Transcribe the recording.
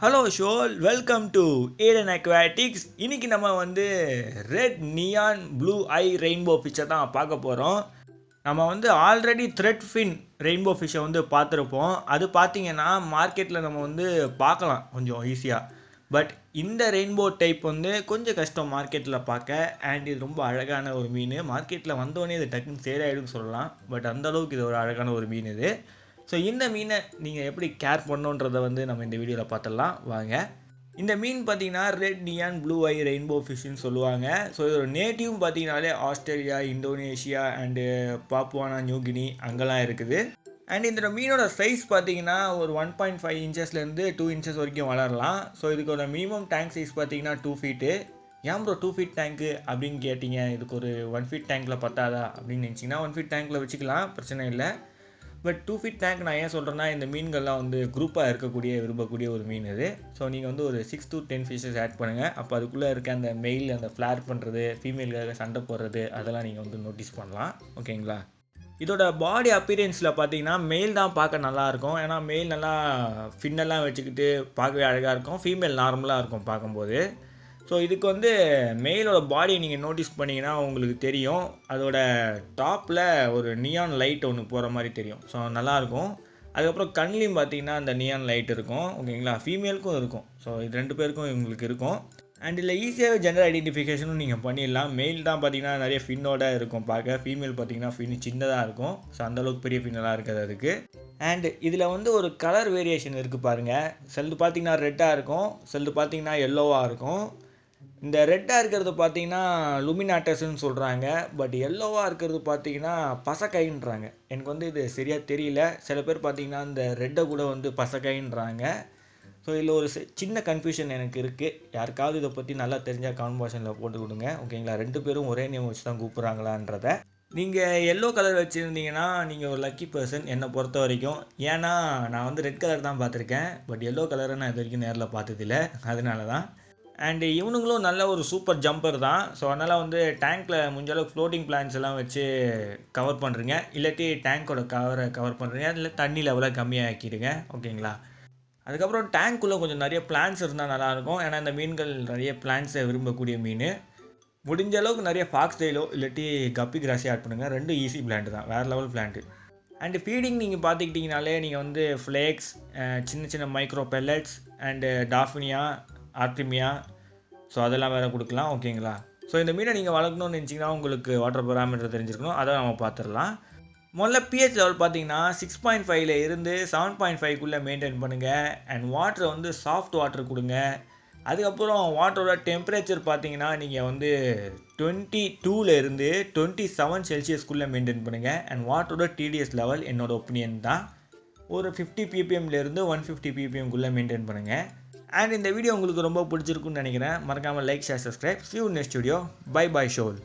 Hello ஷோல், welcome to Eden Aquatics. இன்றைக்கி நம்ம red neon blue eye rainbow ஃபிஷ்ஷை தான் பார்க்க போகிறோம். நம்ம ஆல்ரெடி த்ரெட் ஃபின் ரெயின்போ ஃபிஷ்ஷை பார்த்துருப்போம். அது பார்த்திங்கன்னா மார்க்கெட்டில் நம்ம பார்க்கலாம் கொஞ்சம் ஈஸியாக. பட் இந்த ரெயின்போ டைப் கொஞ்சம் கஷ்டம் மார்க்கெட்டில் பார்க்க. அண்ட் இது ரொம்ப அழகான ஒரு மீன். மார்க்கெட்டில் வந்தோடனே இது டக்குன்னு சேல் ஆகிடும்னு சொல்லலாம். பட் அந்தளவுக்கு இது ஒரு அழகான ஒரு மீன் இது. ஸோ இந்த மீனை நீங்கள் எப்படி கேர் பண்ணுன்றதை நம்ம இந்த வீடியோவில் பார்த்துடலாம் வாங்க. இந்த மீன் பார்த்தீங்கன்னா red neon blue eye rainbow ஃபிஷ்ஷுன்னு சொல்லுவாங்க. ஸோ இதோட நேட்டிவும் பார்த்தீங்கனாலே ஆஸ்திரேலியா, இந்தோனேஷியா அண்டு பாப்புவானா நியூகினி அங்கெல்லாம் இருக்குது. அண்ட் இந்த மீனோட சைஸ் பார்த்தீங்கன்னா ஒரு 1.5 இன்ச்சஸ்லேருந்து 2 இன்ச்சஸ் வரைக்கும் வளரலாம். ஸோ இதுக்கோட மினிமம் டேங்க் சைஸ் பார்த்தீங்கன்னா 2 ஃபீட்டு. ஏன் ப்ரோ 2 ஃபீட் டேங்க்கு அப்படின்னு கேட்டிங்க. இதுக்கு ஒரு 1 ஃபீட் டேங்க்கில் பத்தாதா அப்படின்னு நினச்சிங்கன்னா 1 ஃபீட் டேங்க்கில் வச்சுக்கலாம், பிரச்சனை இல்லை. பட் 2 ஃபீட் டேங்க் நான் ஏன் சொல்கிறேன்னா, இந்த மீன்கள்லாம் குரூப்பாக விரும்பக்கூடிய ஒரு மீன் இது. ஸோ நீங்கள் ஒரு 6 to 10 ஃபிஷஸ் ஆட் பண்ணுங்கள். அப்போ அதுக்குள்ளே இருக்க அந்த மெயில் அந்த ஃப்ளார் பண்ணுறது, ஃபீமேலுக்காக சண்டை போடுறது, அதெல்லாம் நீங்கள் நோட்டீஸ் பண்ணலாம். ஓகேங்களா? இதோட பாடி அப்பீரியன்ஸில் பார்த்தீங்கன்னா மெயில் தான் பார்க்க நல்லாயிருக்கும். ஏன்னா மெயில் நல்லா ஃபின்னெல்லாம் வச்சுக்கிட்டு பார்க்கவே அழகாக இருக்கும். ஃபீமேல் நார்மலாக இருக்கும் பார்க்கும்போது. ஸோ இதுக்கு மெயிலோட பாடியை நீங்கள் நோட்டீஸ் பண்ணிங்கன்னா உங்களுக்கு தெரியும். அதோட டாப்பில் ஒரு நியான் லைட் ஒன்று போகிற மாதிரி தெரியும். ஸோ நல்லாயிருக்கும். அதுக்கப்புறம் கண்லேயும் பார்த்தீங்கன்னா அந்த நியான் லைட் இருக்கும். ஓகேங்களா? ஃபீமேலுக்கும் இருக்கும். ஸோ இது 2 பேருக்கும் இவங்களுக்கு இருக்கும். அண்ட் இதில் ஈஸியாகவே ஜெண்டர் ஐடென்டிஃபிகேஷனும் நீங்கள் பண்ணிடலாம். மெயில் தான் பார்த்தீங்கன்னா நிறைய ஃபின்னோட இருக்கும் பார்க்க. ஃபீமேல் பார்த்தீங்கன்னா ஃபின் சின்னதாக இருக்கும். ஸோ அந்தளவுக்கு பெரிய ஃபின்னெல்லாம் இருக்காது அதுக்கு. அண்ட் இதில் ஒரு கலர் வேரியேஷன் இருக்குது பாருங்கள். சிலது பார்த்தீங்கன்னா ரெட்டாக இருக்கும், சிலது பார்த்தீங்கன்னா எல்லோவாக இருக்கும். இந்த ரெட்டாக இருக்கிறது பார்த்தீங்கன்னா லுமினாட்டஸ்ன்னு சொல்கிறாங்க. பட் எல்லோவாக இருக்கிறது பார்த்தீங்கன்னா பசக்கைன்றாங்க. எனக்கு இது சரியாக தெரியல. சில பேர் பார்த்தீங்கன்னா இந்த ரெட்டை கூட பசக்கைன்றாங்க. ஸோ இதில் ஒரு சின்ன கன்ஃபியூஷன் எனக்கு இருக்குது. யாருக்காவது இதை பற்றி நல்லா தெரிஞ்சால் கமெண்ட் பாக்ஸில் போட்டு கொடுங்க. ஓகேங்களா? 2 பேரும் ஒரே நேம் வச்சு தான் கூப்பிட்றாங்களான்றதை. நீங்கள் எல்லோ கலர் வச்சுருந்தீங்கன்னா நீங்கள் ஒரு லக்கி பர்சன் என்னை பொறுத்த வரைக்கும். ஏன்னா நான் ரெட் கலர் தான் பார்த்துருக்கேன். பட் எல்லோ கலரை நான் இது வரைக்கும் நேரில் பார்த்ததில்ல. அதனால தான். அண்டு இவனுங்களும் நல்ல ஒரு சூப்பர் ஜம்பர் தான். ஸோ அதனால் டேங்க்கில் முடிஞ்சளவுக்கு ஃப்ளோட்டிங் பிளான்ஸ் எல்லாம் வச்சு கவர் பண்ணுறீங்க. இல்லாட்டி டேங்க்கோட கவர் பண்ணுறீங்க. இல்லை தண்ணி லெவலை கம்மியாக ஆக்கிடுங்க. ஓகேங்களா? அதுக்கப்புறம் டேங்க்குள்ளே கொஞ்சம் நிறைய பிளான்ஸ் இருந்தால் நல்லாயிருக்கும். ஏன்னா இந்த மீன்கள் நிறைய பிளான்ஸை விரும்பக்கூடிய மீன். முடிஞ்ச அளவுக்கு நிறைய ஃபாக்ஸ் டெயிலோ இல்லாட்டி கப்பி கிராஸே ஆட் பண்ணுங்கள். 2 ஈஸி பிளான்ட் தான், வேறு லெவல் பிளான்ட்டு. அண்டு ஃபீடிங் நீங்கள் பார்த்துக்கிட்டிங்கனாலே நீங்கள் ஃப்ளேக்ஸ், சின்ன சின்ன micro pellets and daphnia, artemia, so அதெல்லாம் வேறு கொடுக்கலாம். ஓகேங்களா? ஸோ இந்த மீனை நீங்கள் வளர்க்கணும்னு நினச்சிங்கன்னா உங்களுக்கு வாட்டர் பராமீட்டர் தெரிஞ்சிருக்கணும். அதை நம்ம பார்த்துடலாம். முதல்ல பிஹெச் லெவல் பார்த்தீங்கன்னா 6.5 இருந்து 7.5க்குள்ளே மெயின்டைன் பண்ணுங்கள். அண்ட் வாட்டரை சாஃப்ட் வாட்டர் கொடுங்க. அதுக்கப்புறம் வாட்டரோட டெம்பரேச்சர் பார்த்தீங்கன்னா நீங்கள் 22 இருந்து 27 செல்சியஸ்க்குள்ளே மெயின்டைன் பண்ணுங்கள். அண்ட் வாட்டரோட டிடிஎஸ் லெவல் என்னோடய ஒப்பீனியன் தான் ஒரு 50 ppmலேருந்து 150 ppmக்குள்ளே மெயின்டைன் பண்ணுங்கள். அண்ட் இந்த வீடியோ உங்களுக்கு ரொம்ப பிடிச்சிருக்குன்னு நினைக்கிறேன். மறக்காமல் like, share, subscribe. See you next video. Bye bye ஷோல்.